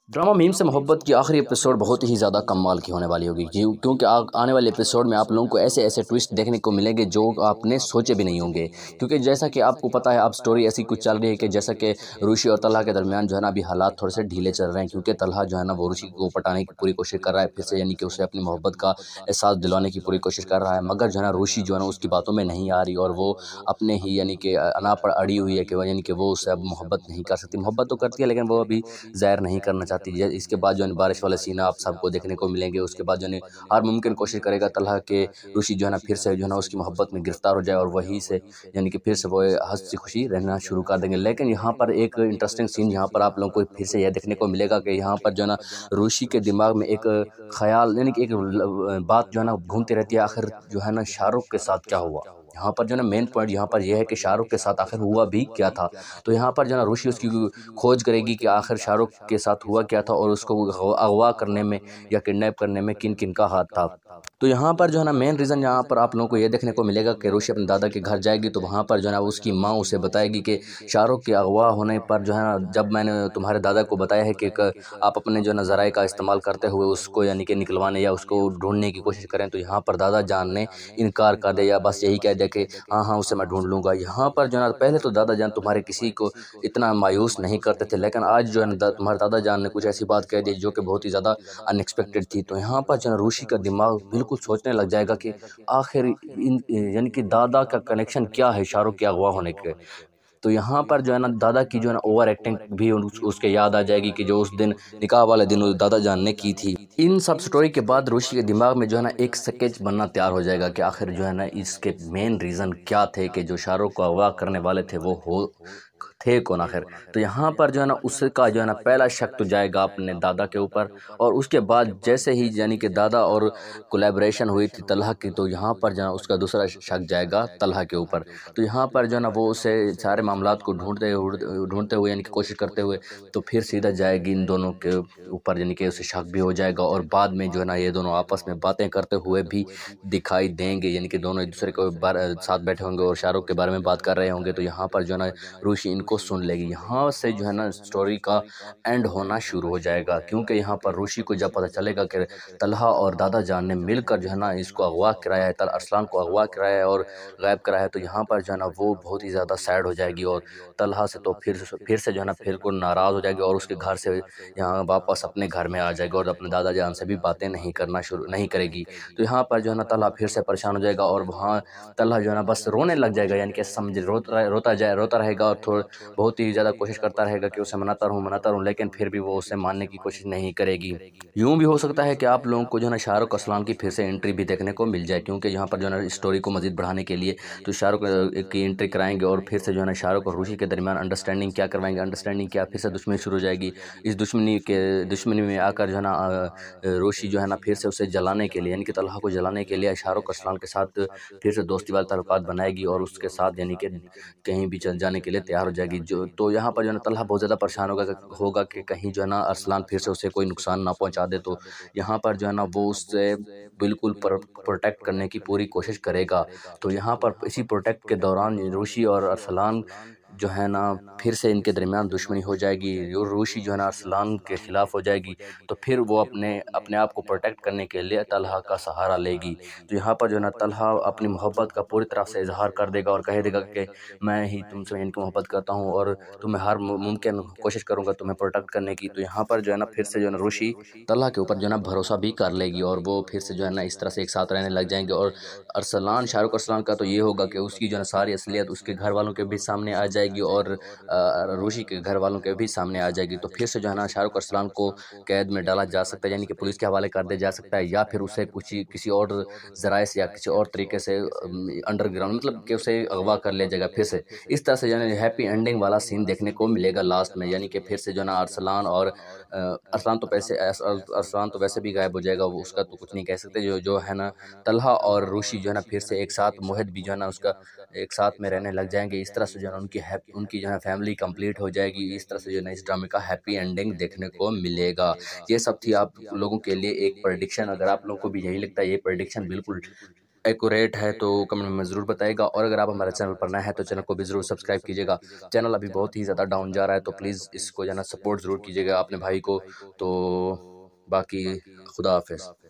Drama meme से मोहब्बत की आखिरी एपिसोड बहुत ही ज़्यादा कमाल की होने वाली होगी क्योंकि आने वाले एपिसोड में आप लोगों को ऐसे ऐसे ट्विस्ट देखने को मिलेंगे जो आपने सोचे भी नहीं होंगे। क्योंकि जैसा कि आपको पता है, अब स्टोरी ऐसी कुछ चल रही है कि जैसा कि रुशि और तलहा के दरमियान जो है ना अभी हालात थोड़े से ढीले चल रहे हैं, क्योंकि तलहा जो है ना वो रुशि को पटाने की पूरी कोशिश कर रहा है फिर से, यानी कि उसे अपनी मोहब्बत का एहसास दिलवाने की पूरी कोशिश कर रहा है। मगर जो है ना रुशि जो है ना उसकी बातों में नहीं आ रही और वो अपने ही यानी कि अना पर अड़ी हुई है कि यानी कि वो उससे अब मोहब्बत नहीं कर सकती। मोहब्बत तो करती है लेकिन वो अभी ज़ाहिर नहीं करना चाहती। इसके बाद जो है बारिश वाला सीन आप सबको देखने को मिलेंगे। उसके बाद जो है हर मुमकिन कोशिश करेगा तलहा के रुशि जो है ना फिर से जो है ना उसकी मोहब्बत में गिरफ्तार हो जाए और वहीं से यानी कि फिर से वो हंसी खुशी रहना शुरू कर देंगे। लेकिन यहाँ पर एक इंटरेस्टिंग सीन यहाँ पर आप लोगों को फिर से यह देखने को मिलेगा कि यहाँ पर जो है ना रुशि के दिमाग में एक ख्याल यानी कि एक बात जो है ना घूमती रहती है, आखिर जो है ना शाहरुख के साथ क्या हुआ। यहाँ पर जो है ना मेन पॉइंट यहाँ पर यह है कि शाहरुख के साथ आखिर हुआ भी क्या था। तो यहाँ पर जो है ना रुशि उसकी खोज करेगी कि आखिर शाहरुख के साथ हुआ क्या था और उसको अगवा करने में या किडनैप करने में किन किन का हाथ था। तो यहाँ पर जो है ना मेन रीज़न यहाँ पर आप लोगों को ये देखने को मिलेगा कि रुशि अपने दादा के घर जाएगी तो वहाँ पर जो है ना उसकी माँ उसे बताएगी कि शाहरुख के अगवा होने पर जो है ना जब मैंने तुम्हारे दादा को बताया है कि आप अपने जो है ना ज़राए का इस्तेमाल करते हुए उसको यानी कि निकलवाने या उसको ढूंढने की कोशिश करें, तो यहाँ पर दादा जान ने इनकार कर दिया या बस यही कह दिया कि हाँ हाँ उसे मैं ढूंढ लूँगा। यहाँ पर जो है ना पहले तो दादा जान तुम्हारे किसी को इतना मायूस नहीं करते थे, लेकिन आज जो है ना तुम्हारे दादा जान ने कुछ ऐसी बात कह दी जो कि बहुत ही ज़्यादा अनएक्सपेक्टेड थी। तो यहाँ पर जो है रुशि का दिमाग बिल्कुल सोचने लग जाएगा कि आखिर इन यानी कि दादा का कनेक्शन क्या है शाहरुख के अगवा होने के। तो यहाँ पर जो है ना दादा की जो है ना ओवर एक्टिंग भी उसके याद आ जाएगी कि जो उस दिन निकाह वाले दिन उस दादा जान ने की थी। इन सब स्टोरी के बाद रुशि के दिमाग में जो है ना एक स्केच बनना तैयार हो जाएगा कि आखिर जो है ना इसके मेन रीज़न क्या थे कि जो शाहरुख को अगवा करने वाले थे वो हो थे कौन आखिर। तो यहाँ पर जो है ना उसका जो है ना पहला शक तो जाएगा अपने दादा के ऊपर, और उसके बाद जैसे ही यानी कि दादा और कोलैबोरेशन हुई थी तलहा की, तो यहाँ पर जो है उसका दूसरा शक जाएगा तलहा के ऊपर। तो यहाँ पर जो है ना वो उसे सारे मामलात को ढूंढते हुए यानी कि कोशिश करते हुए तो फिर सीधा जाएगी इन दोनों के ऊपर, यानी कि उसे शक भी हो जाएगा और बाद में जो है ना ये दोनों आपस में बातें करते हुए भी दिखाई देंगे, यानी कि दोनों एक दूसरे को साथ बैठे होंगे और शाहरुख के बारे में बात कर रहे होंगे। तो यहाँ पर जो है ना रुशि इनको सुन लेगी। यहाँ से जो है ना स्टोरी का एंड होना शुरू हो जाएगा, क्योंकि यहाँ पर रुशि को जब पता चलेगा कि तलहा और दादा जान ने मिलकर जो है ना इसको अगवा कराया है, अरसलान को अगवा कराया है और गायब कराया है। तो यहाँ पर जो है ना वो बहुत ही ज़्यादा सैड हो जाएगी और तलहा से तो फिर से जो है ना फिर को नाराज़ हो जाएगी और उसके घर से यहाँ वापस अपने घर में आ जाएगी और अपने दादा जान से भी बातें नहीं करेगी। तो यहाँ पर जो है ना तलहा फिर से परेशान हो जाएगा और वहाँ तलहा जो है ना बस रोने लग जाएगा, यानी कि समझ रोता रहेगा और बहुत ही ज़्यादा कोशिश करता रहेगा कि उसे मनाता रहूँ, लेकिन फिर भी वो उसे मानने की कोशिश नहीं करेगी। यूँ भी हो सकता है कि आप लोगों को जो है ना शाहरुख अरसलान की फिर से एंट्री भी देखने को मिल जाए, क्योंकि यहाँ पर जो है ना स्टोरी को मज़ीद बढ़ाने के लिए तो शाहरुख की एंट्री कराएंगे और फिर से जो है ना शाहरुख और रुशि के दरमियान अंडरस्टैंडिंग क्या करवाएंगे, अंडरस्टैंडिंग क्या फिर से दुश्मनी शुरू हो जाएगी। इस दुश्मनी में आकर जो है ना रुशि जो है ना फिर से उसे जलाने के लिए यानी कि तलहा को जलाने के लिए शाहरुख अरसलान के साथ फिर से दोस्ती वाले ताल्लुकात बनाएगी और उसके साथ यानी कि कहीं भी चल जाने के लिए तैयार हो जाएगी। जो तो यहाँ पर जो है ना तलहा बहुत ज़्यादा परेशान होगा कि कहीं जो है ना अरसलान फिर से उसे कोई नुकसान ना पहुँचा दे। तो यहाँ पर जो है ना वो उससे बिल्कुल प्रोटेक्ट करने की पूरी कोशिश करेगा। तो यहाँ पर इसी प्रोटेक्ट के दौरान रुशि और अरसलान जो है ना फिर से इनके दरमियान दुश्मनी हो जाएगी। रुशि जो है ना अरसलान के ख़िलाफ़ हो जाएगी, तो फिर वो अपने अपने आप को प्रोटेक्ट करने के लिए तलहा का सहारा लेगी। तो यहाँ पर जो है ना तलहा अपनी मोहब्बत का पूरी तरह से इज़हार कर देगा और कह देगा कि मैं ही तुमसे इनकी मोहब्बत करता हूँ और तुम्हें हर मुमकिन कोशिश करूँगा तुम्हें प्रोटेक्ट करने की। तो यहाँ पर जो है ना फिर से जो है ना रुशि तलहा के ऊपर जो है ना भरोसा भी कर लेगी और वो फिर से जो है ना इस तरह से एक साथ रहने लग जाएंगे। और शाहरुख अरसलान का तो ये होगा कि उसकी जो है ना सारी असलियत उसके घर वालों के भी सामने आ जाएगी और रुशि के घर वालों के भी सामने आ जाएगी। तो फिर से जो है ना शाहरुख अरसलान को कैद में डाला जा सकता है, यानी कि पुलिस के हवाले कर दिया जा सकता है, या फिर उसे कुछ किसी और ज़राए से या किसी और तरीके से अंडरग्राउंड मतलब कि उसे अगवा कर लिया जाएगा फिर से। इस तरह से जो है हैप्पी एंडिंग वाला सीन देखने को मिलेगा लास्ट में, यानी कि फिर से जो है ना अरसलान और अरसलान तो वैसे भी गायब हो जाएगा, वो उसका तो कुछ नहीं कह सकते। जो जो है ना तलहा और रुशि जो है ना फिर से एक साथ, मोहित भी जो है ना उसका एक साथ में रहने लग जाएंगे। इस तरह से जो है ना उनकी जो है फैमिली कंप्लीट हो जाएगी। इस तरह से जो है ना इस ड्रामे का हैप्पी एंडिंग देखने को मिलेगा। ये सब थी आप लोगों के लिए एक प्रेडिक्शन। अगर आप लोगों को भी यही लगता है ये प्रेडिक्शन बिल्कुल एक्यूरेट है तो कमेंट में ज़रूर बताइएगा। और अगर आप हमारे चैनल पर नए हैं तो चैनल को भी ज़रूर सब्सक्राइब कीजिएगा। चैनल अभी बहुत ही ज़्यादा डाउन जा रहा है, तो प्लीज़ इसको जो है ना सपोर्ट ज़रूर कीजिएगा अपने भाई को। तो बाकी खुदा हाफ़िज़।